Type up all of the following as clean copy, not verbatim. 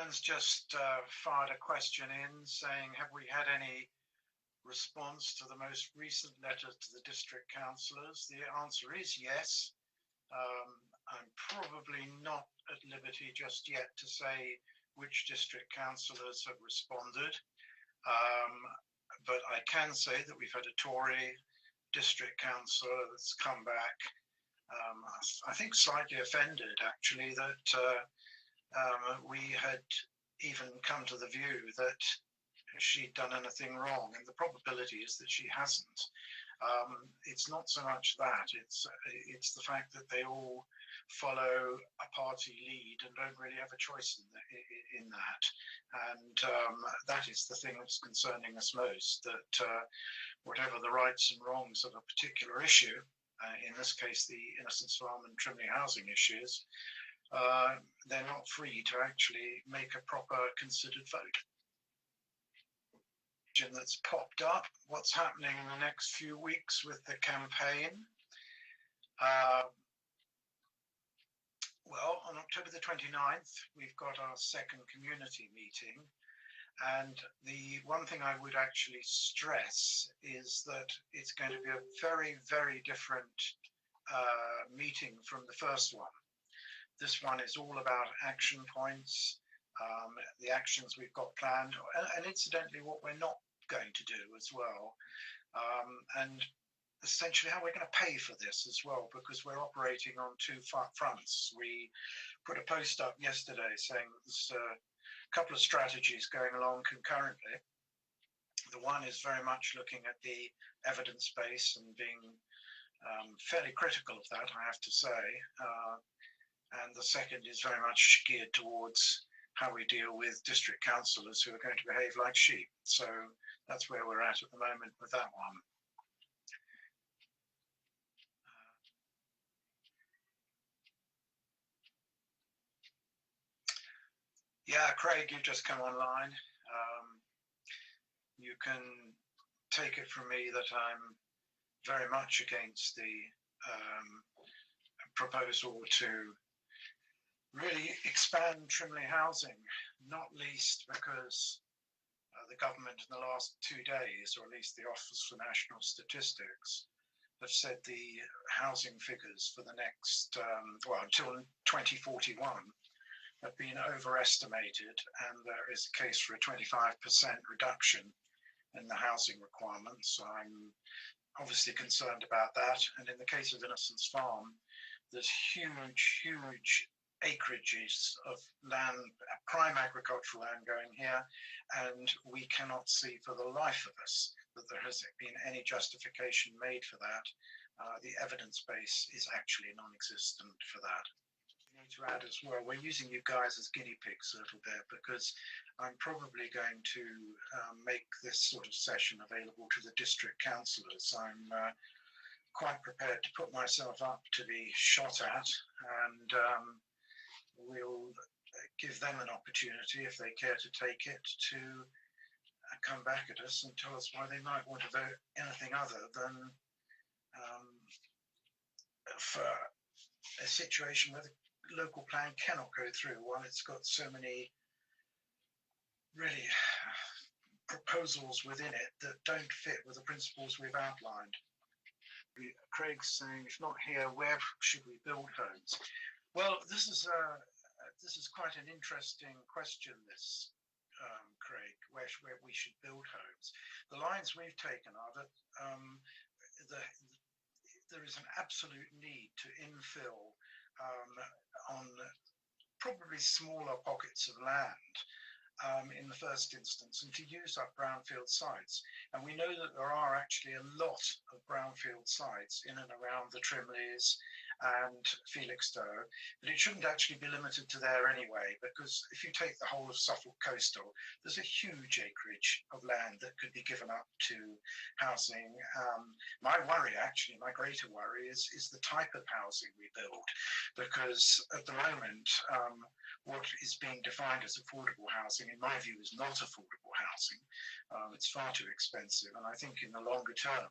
Alan's just fired a question in saying, have we had any response to the most recent letter to the district councillors? The answer is yes. I'm probably not at liberty just yet to say which district councillors have responded, but I can say that we've had a Tory district councillor that's come back, I think slightly offended actually, that we had even come to the view that she'd done anything wrong, and the probability is that she hasn't. It's not so much that, it's the fact that they all follow a party lead and don't really have a choice in that. And that is the thing that's concerning us most, that whatever the rights and wrongs of a particular issue, in this case the Innocence Farm and Trimley housing issues, they're not free to actually make a proper considered vote. That's popped up, what's happening in the next few weeks with the campaign. Well, on October the 29th, we've got our second community meeting. And the one thing I would actually stress is that it's going to be a very, very different meeting from the first one. This one is all about action points, the actions we've got planned, and incidentally what we're not going to do as well, and essentially how we're going to pay for this as well, because we're operating on two fronts. We put a post up yesterday saying there's a couple of strategies going along concurrently. The one is very much looking at the evidence base and being fairly critical of that, I have to say. And the second is very much geared towards how we deal with district councillors who are going to behave like sheep. So that's where we're at the moment with that one. Yeah, Craig, you've just come online. You can take it from me that I'm very much against the proposal to really expand Trimley housing, not least because the government in the last 2 days, or at least the Office for National Statistics, have said the housing figures for the next, well, until 2041 have been overestimated, and there is a case for a 25% reduction in the housing requirements. I'm obviously concerned about that. And in the case of Innocence Farm, there's huge acreages of land, prime agricultural land going here, and we cannot see for the life of us that there has been any justification made for that. The evidence base is actually non-existent for that. To add as well, we're using you guys as guinea pigs a little bit, because I'm probably going to make this sort of session available to the district councillors. I'm quite prepared to put myself up to be shot at, and we'll give them an opportunity, if they care to take it, to come back at us and tell us why they might want to vote anything other than for a situation where the local plan cannot go through while it's got so many really proposals within it that don't fit with the principles we've outlined. Craig's saying, if not here, where should we build homes? Well, this is quite an interesting question, this, Craig, where we should build homes. The lines we've taken are that there is an absolute need to infill on probably smaller pockets of land in the first instance, and to use up brownfield sites. And we know that there are actually a lot of brownfield sites in and around the Trimleys and Felixstowe, but it shouldn't actually be limited to there anyway, because if you take the whole of Suffolk coastal, there's a huge acreage of land that could be given up to housing. My worry, actually, my greater worry is the type of housing we build, because at the moment, what is being defined as affordable housing, in my view, is not affordable housing. It's far too expensive, and I think in the longer term,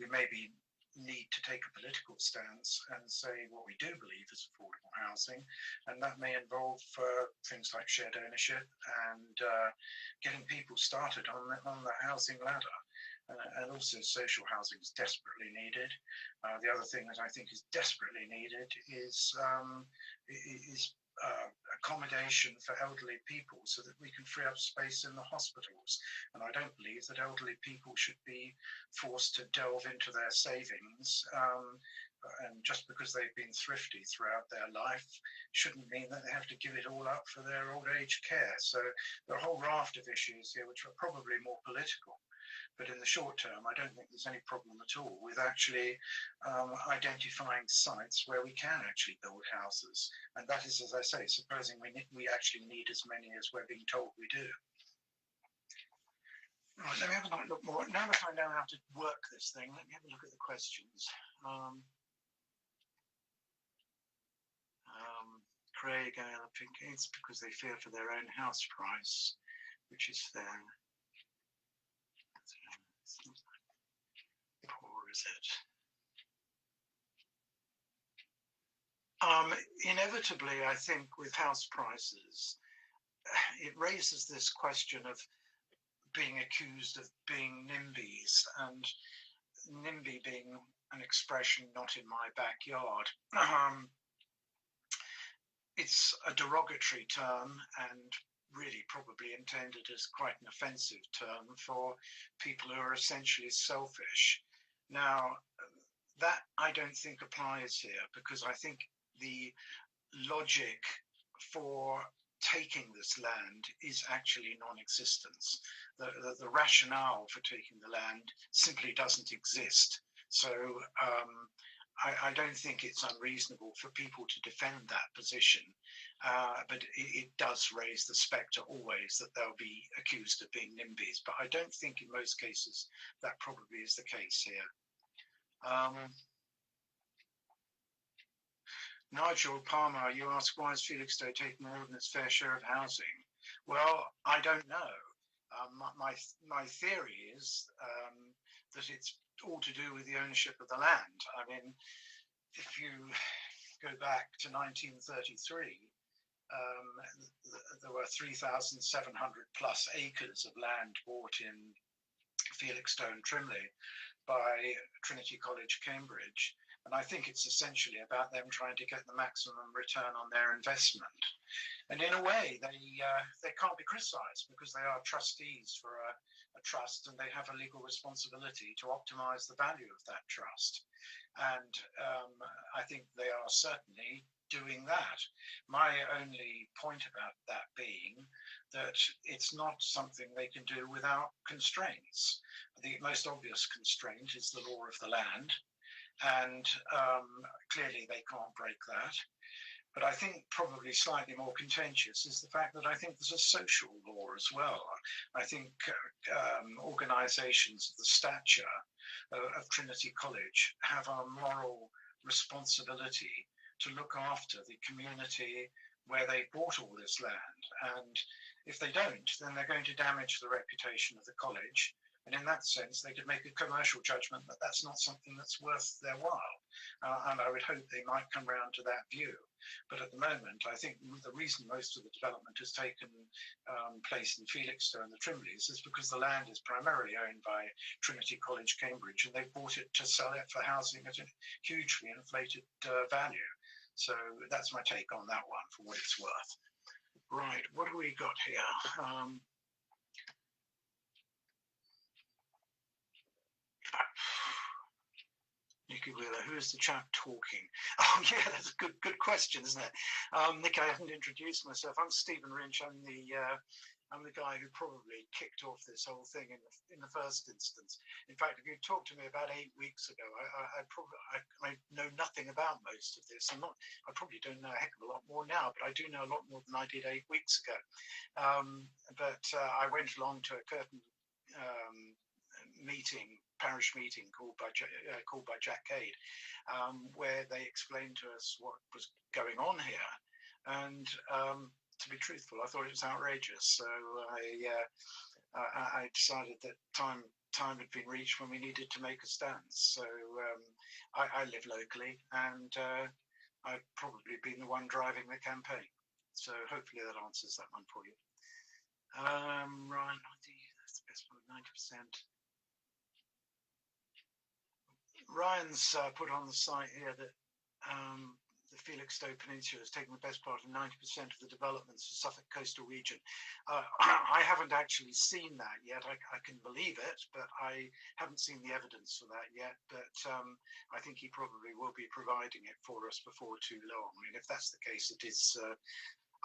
we may be need to take a political stance and say what we do believe is affordable housing, and that may involve things like shared ownership and getting people started on the housing ladder. And also social housing is desperately needed. The other thing that I think is desperately needed is accommodation for elderly people so that we can free up space in the hospitals. And I don't believe that elderly people should be forced to delve into their savings. And just because they've been thrifty throughout their life shouldn't mean that they have to give it all up for their old age care. So there are a whole raft of issues here which are probably more political. But in the short term, I don't think there's any problem at all with actually identifying sites where we can actually build houses. And that is, as I say, supposing we actually need as many as we're being told we do. Right, let me have a look more. Now that I know how to work this thing, let me have a look at the questions. Craig, I think it's because they fear for their own house price, which is fair. Poor is it? Inevitably, I think with house prices, it raises this question of being accused of being NIMBYs, and NIMBY being an expression not in my backyard. It's a derogatory term and really probably intended as quite an offensive term for people who are essentially selfish. Now, that I don't think applies here, because I think the logic for taking this land is actually non-existent. The rationale for taking the land simply doesn't exist. So I don't think it's unreasonable for people to defend that position, but it does raise the spectre always that they'll be accused of being NIMBYs. But I don't think in most cases that probably is the case here. Nigel Palmer, you ask, why is Felixstowe taking more than its fair share of housing? Well, I don't know. My theory is that it's all to do with the ownership of the land. I mean, if you go back to 1933, there were 3,700 plus acres of land bought in Felixstowe and Trimley by Trinity College, Cambridge. And I think it's essentially about them trying to get the maximum return on their investment. And in a way, they can't be criticised, because they are trustees for a trust, and they have a legal responsibility to optimise the value of that trust. And I think they are certainly doing that. My only point about that being that it's not something they can do without constraints. The most obvious constraint is the law of the land, and clearly they can't break that. But I think probably slightly more contentious is the fact that I think there's a social law as well. I think organisations of the stature of Trinity College have a moral responsibility to look after the community where they bought all this land. And if they don't, then they're going to damage the reputation of the college. And in that sense, they could make a commercial judgment that that's not something that's worth their while. And I would hope they might come round to that view. But at the moment, I think the reason most of the development has taken place in Felixstowe and the Trimleys is because the land is primarily owned by Trinity College, Cambridge, and they've bought it to sell it for housing at a hugely inflated value. So that's my take on that one, for what it's worth. Right, what do we got here? Nicky Wheeler, who is the chap talking? Oh yeah, that's a good question, isn't it? Nick, I haven't introduced myself. I'm Stephen Wrinch. I'm the guy who probably kicked off this whole thing in the first instance. In fact, if you talked to me about 8 weeks ago, I know nothing about most of this. I probably don't know a heck of a lot more now, but I do know a lot more than I did 8 weeks ago. But I went along to a curtain parish meeting called by Jack Cade, where they explained to us what was going on here. And to be truthful, I thought it was outrageous. So I decided that time time had been reached when we needed to make a stance. So I live locally, and I've probably been the one driving the campaign. So hopefully that answers that one for you. Ryan, that's the best one, 90%. Ryan's put on the site here that the Felixstowe Peninsula has taken the best part of 90% of the developments for Suffolk coastal region. I haven't actually seen that yet. I can believe it, but I haven't seen the evidence for that yet. But I think he probably will be providing it for us before too long. And if that's the case, it is,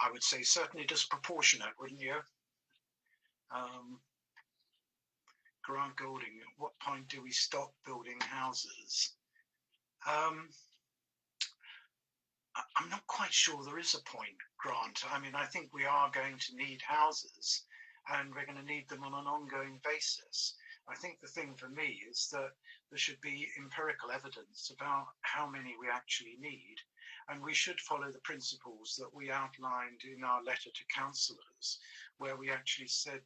I would say, certainly disproportionate, wouldn't you? Grant Golding, at what point do we stop building houses? I'm not quite sure there is a point, Grant. I mean, I think we are going to need houses, and we're going to need them on an ongoing basis. I think the thing for me is that there should be empirical evidence about how many we actually need, and we should follow the principles that we outlined in our letter to councillors, where we actually said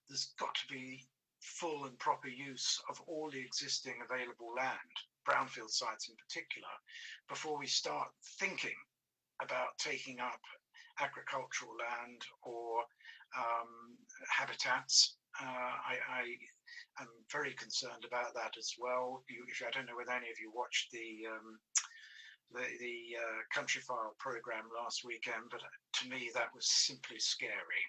there's got to be full and proper use of all the existing available land, brownfield sites in particular, before we start thinking about taking up agricultural land or habitats. I am very concerned about that as well. I don't know whether any of you watched the Country File program last weekend, but to me that was simply scary.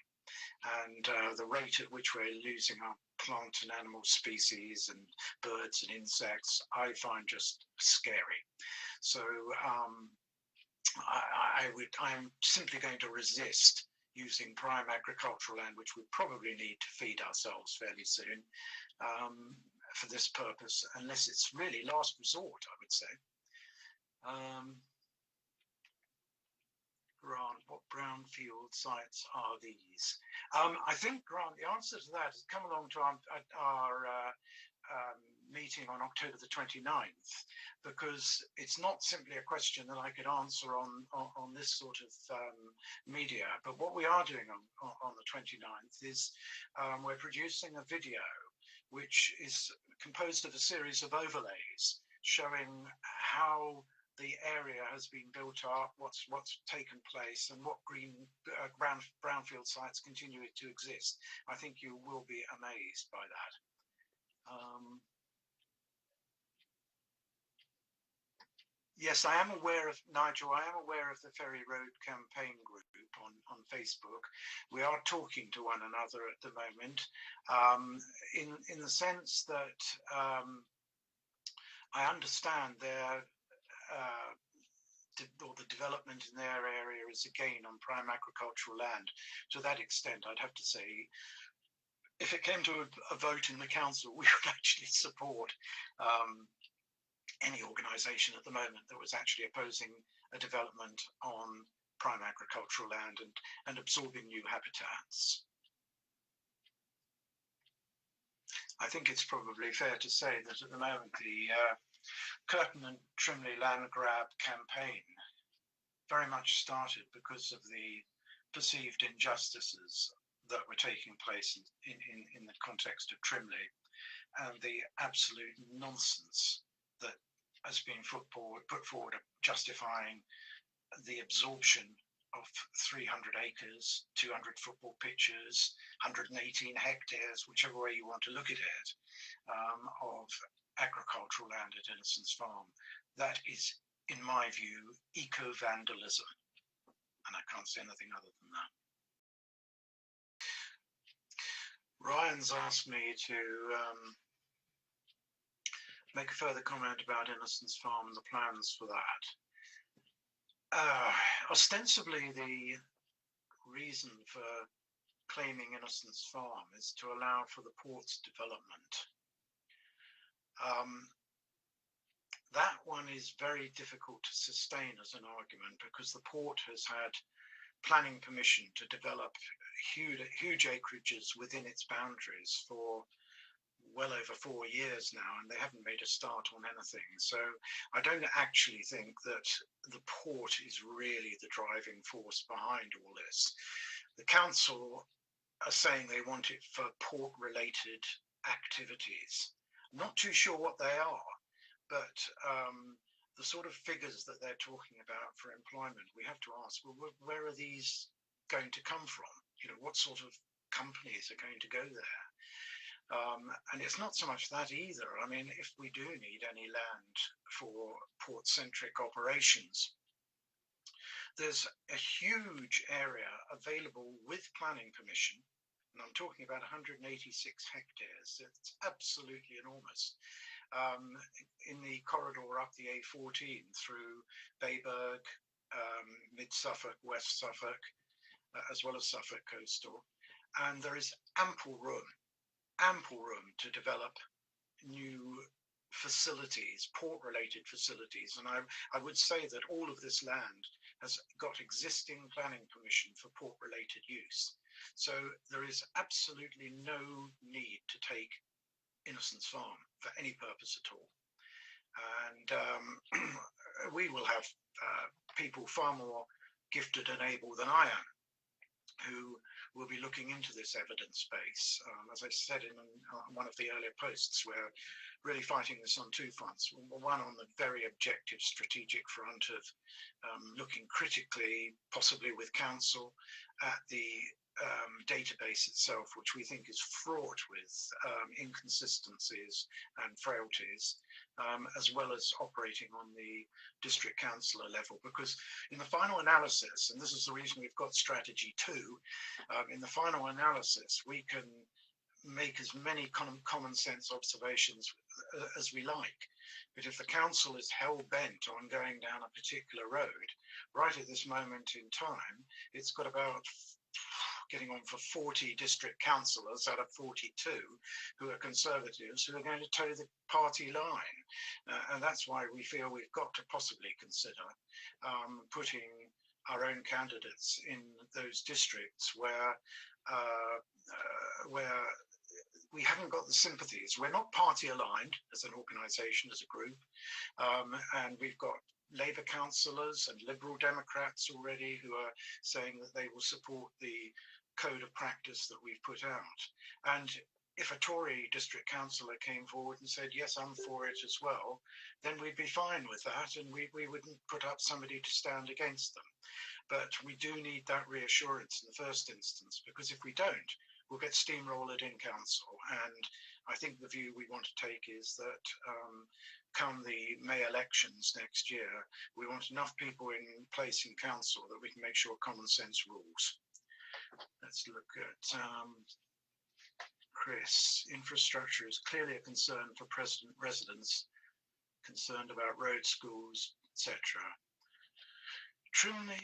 And the rate at which we're losing our plant and animal species and birds and insects, I find just scary. So I'm simply going to resist using prime agricultural land, which we probably need to feed ourselves fairly soon, for this purpose, unless it's really last resort, I would say. Grant, what brownfield sites are these? I think, Grant, the answer to that has come along to our meeting on October the 29th, because it's not simply a question that I could answer on this sort of media. But what we are doing on the 29th is we're producing a video which is composed of a series of overlays showing how the area has been built up, what's taken place, and what brownfield sites continue to exist. I think you will be amazed by that. Yes, I am aware of, Nigel, I am aware of the Ferry Road campaign group on Facebook. We are talking to one another at the moment, in the sense that I understand their or the development in their area is again on prime agricultural land. To that extent, I'd have to say, if it came to a vote in the council, we would actually support any organisation at the moment that was actually opposing a development on prime agricultural land and absorbing new habitats. I think it's probably fair to say that at the moment the Curtin and Trimley land grab campaign very much started because of the perceived injustices that were taking place in the context of Trimley, and the absolute nonsense that has been put forward justifying the absorption of 300 acres, 200 football pitches, 118 hectares, whichever way you want to look at it, of agricultural land at Innocents Farm. That is, in my view, eco-vandalism, and I can't say anything other than that. Ryan's asked me to make a further comment about Innocents Farm and the plans for that. Ostensibly, the reason for claiming Innocents Farm is to allow for the port's development. That one is very difficult to sustain as an argument because the port has had planning permission to develop huge acreages within its boundaries for well over 4 years now, and they haven't made a start on anything. So I don't actually think that the port is really the driving force behind all this. The council are saying they want it for port-related activities. I'm not too sure what they are, but the sort of figures that they're talking about for employment, we have to ask, well, where are these going to come from? What sort of companies are going to go there? And it's not so much that either. I mean, if we do need any land for port-centric operations, there's a huge area available with planning permission, and I'm talking about 186 hectares. It's absolutely enormous. In the corridor up the A14 through Bayberg, Mid Suffolk, West Suffolk, as well as Suffolk coastal, and there is ample room to develop new facilities, port-related facilities. And I would say that all of this land has got existing planning permission for port-related use. So there is absolutely no need to take Innocents Farm for any purpose at all. And we will have people far more gifted and able than I am who will be looking into this evidence base. As I said in one of the earlier posts, we're really fighting this on two fronts. One, on the very objective strategic front of looking critically, possibly with counsel, at the database itself, which we think is fraught with inconsistencies and frailties, as well as operating on the district councillor level, because in the final analysis, and this is the reason we've got strategy 2, in the final analysis we can make as many common sense observations as we like, but if the council is hell-bent on going down a particular road, right at this moment in time it's got about getting on for 40 district councillors out of 42 who are Conservatives who are going to toe the party line. And that's why we feel we've got to possibly consider putting our own candidates in those districts where we haven't got the sympathies. We're not party aligned as an organisation, as a group, and we've got Labour councillors and Liberal Democrats already who are saying that they will support the code of practice that we've put out. And if a Tory district councillor came forward and said, yes, I'm for it as well, then we'd be fine with that, and we wouldn't put up somebody to stand against them. But we do need that reassurance in the first instance, because if we don't, we'll get steamrolled in council. And I think the view we want to take is that come the May elections next year, we want enough people in place in council that we can make sure common sense rules. Let's look at Chris. Infrastructure is clearly a concern for residents concerned about road, schools, etc. Trinity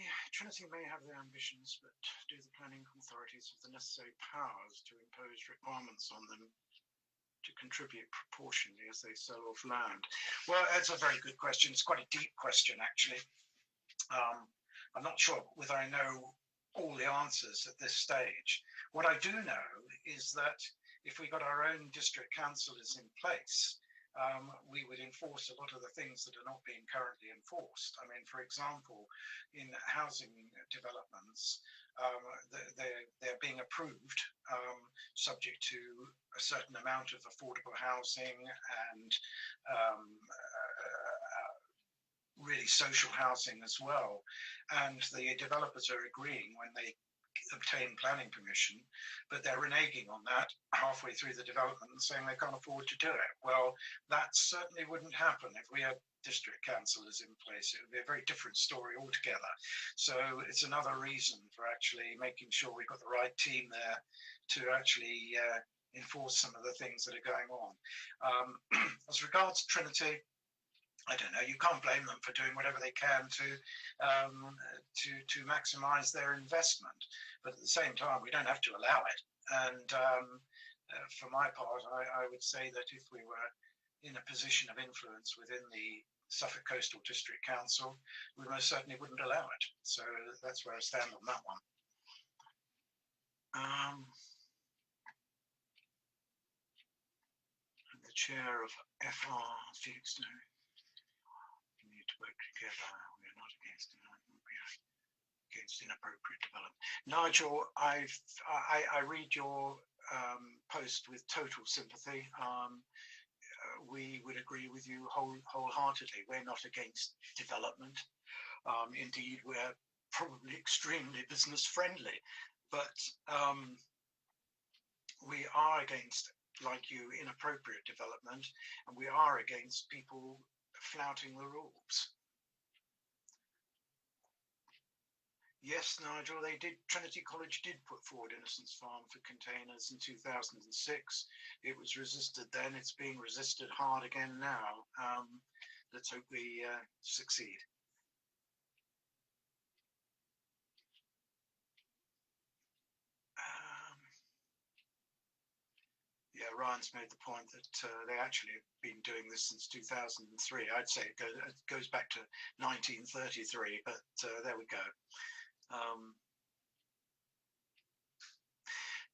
may have their ambitions, but do the planning authorities have the necessary powers to impose requirements on them to contribute proportionally as they sell off land? Well, that's a very good question. It's quite a deep question, actually. I'm not sure whether I know all the answers at this stage. What I do know is that if we got our own district councillors in place, we would enforce a lot of the things that are not being currently enforced. I mean, for example, in housing developments, they're being approved subject to a certain amount of affordable housing and really social housing as well. And the developers are agreeing when they obtain planning permission, but they're reneging on that halfway through the development and saying they can't afford to do it. Well, that certainly wouldn't happen if we had district councillors in place. It would be a very different story altogether. So it's another reason for actually making sure we've got the right team there to actually enforce some of the things that are going on. As regards Trinity, I don't know, you can't blame them for doing whatever they can to maximise their investment. But at the same time, we don't have to allow it. And for my part, I would say that if we were in a position of influence within the Suffolk Coastal District Council, we most certainly wouldn't allow it. So that's where I stand on that one. The chair of FR Felixstowe. Work together. We are not against inappropriate development. Nigel, I read your post with total sympathy. We would agree with you wholeheartedly. We're not against development. Indeed, we're probably extremely business friendly, but we are against, like you, inappropriate development, and we are against people flouting the rules. Yes, Nigel, Trinity College did put forward Innocence Farm for containers in 2006. It was resisted then, it's being resisted hard again now. Let's hope we succeed. Yeah, Ryan's made the point that they actually have been doing this since 2003. I'd say it goes back to 1933, but there we go.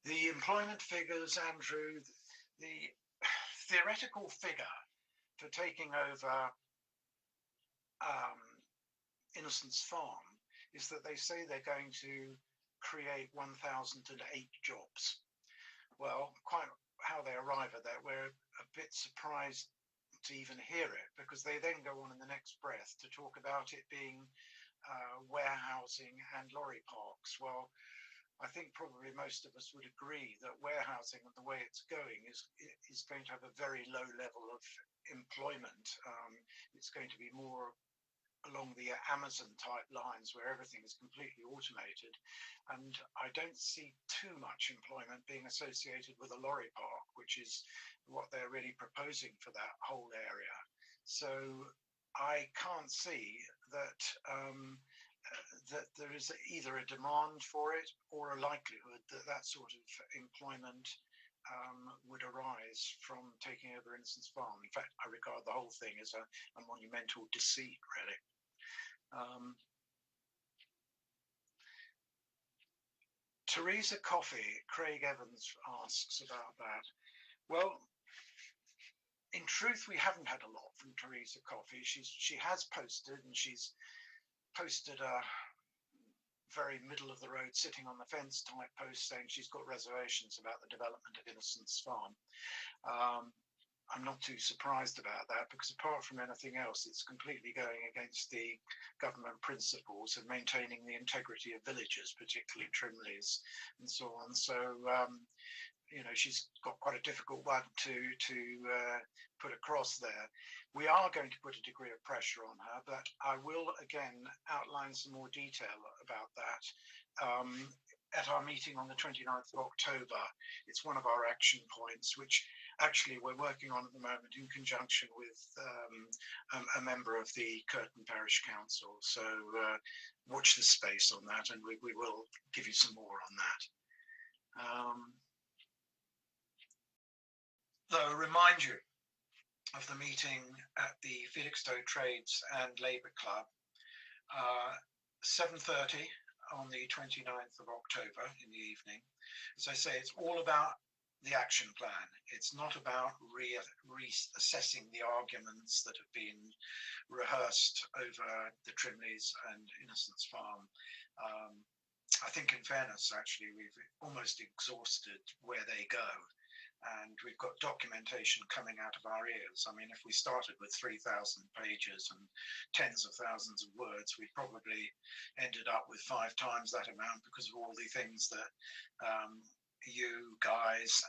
The employment figures, Andrew, the theoretical figure for taking over Innocence Farm is that they say they're going to create 1,008 jobs. Well, quite how they arrive at that, we're a bit surprised to even hear it, because they then go on in the next breath to talk about it being warehousing and lorry parks. Well, I think probably most of us would agree that warehousing and the way it's going is going to have a very low level of employment. It's going to be more along the Amazon type lines where everything is completely automated, and I don't see too much employment being associated with a lorry park, which is what they're really proposing for that whole area. So I can't see that that there is either a demand for it or a likelihood that that sort of employment would arise from taking over Innocence Farm. In fact, I regard the whole thing as a monumental deceit, really. Teresa Coffey, Craig Evans asks about that. Well, in truth, we haven't had a lot from Teresa Coffey. She has posted, and she's posted a very middle of the road, sitting on the fence type post saying she's got reservations about the development of Innocence Farm. I'm not too surprised about that, because apart from anything else, it's completely going against the government principles of maintaining the integrity of villages, particularly Trimleys and so on. So, you know, she's got quite a difficult one to put across there. We are going to put a degree of pressure on her, but I will again outline some more detail about that at our meeting on the 29th of October. It's one of our action points, which actually we're working on at the moment in conjunction with a member of the Curtin Parish Council. So watch this space on that, and we will give you some more on that. Though, remind you of the meeting at the Felixstowe Trades and Labour Club, 7:30 on the 29th of October in the evening. As I say, it's all about the action plan. It's not about reassessing the arguments that have been rehearsed over the Trimleys and Innocence Farm. I think, in fairness, actually, we've almost exhausted where they go. And we've got documentation coming out of our ears. I mean, if we started with 3,000 pages and tens of thousands of words, we probably ended up with 5 times that amount, because of all the things that you guys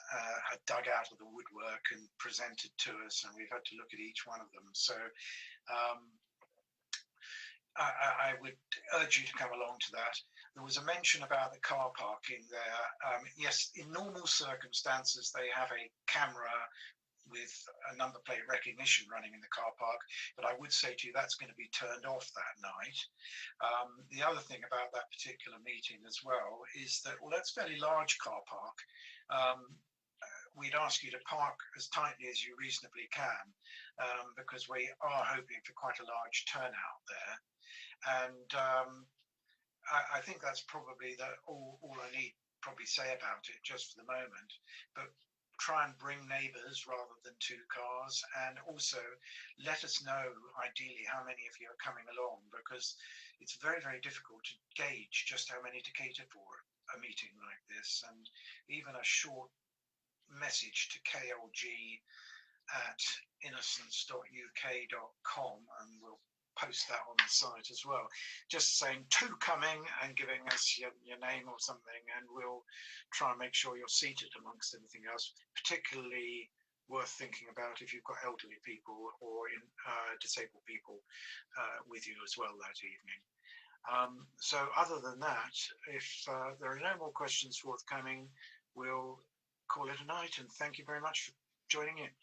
had dug out of the woodwork and presented to us, and we've had to look at each one of them. So I would urge you to come along to that. There was a mention about the car parking there. Yes, in normal circumstances, they have a camera with a number plate recognition running in the car park, but I would say to you that's going to be turned off that night. The other thing about that particular meeting as well is that, well, that's a fairly large car park. We'd ask you to park as tightly as you reasonably can, because we are hoping for quite a large turnout there. And I think that's probably all I need probably say about it just for the moment. But try and bring neighbours rather than 2 cars, and also let us know ideally how many of you are coming along, because it's very, very difficult to gauge just how many to cater for a meeting like this. And even a short message to klg@innocence.uk.com, and we'll post that on the site as well. Just saying "to coming" and giving us your name or something, and we'll try and make sure you're seated amongst anything else. Particularly worth thinking about if you've got elderly people or disabled people with you as well that evening. So other than that, if there are no more questions forthcoming, we'll call it a night, and thank you very much for joining in.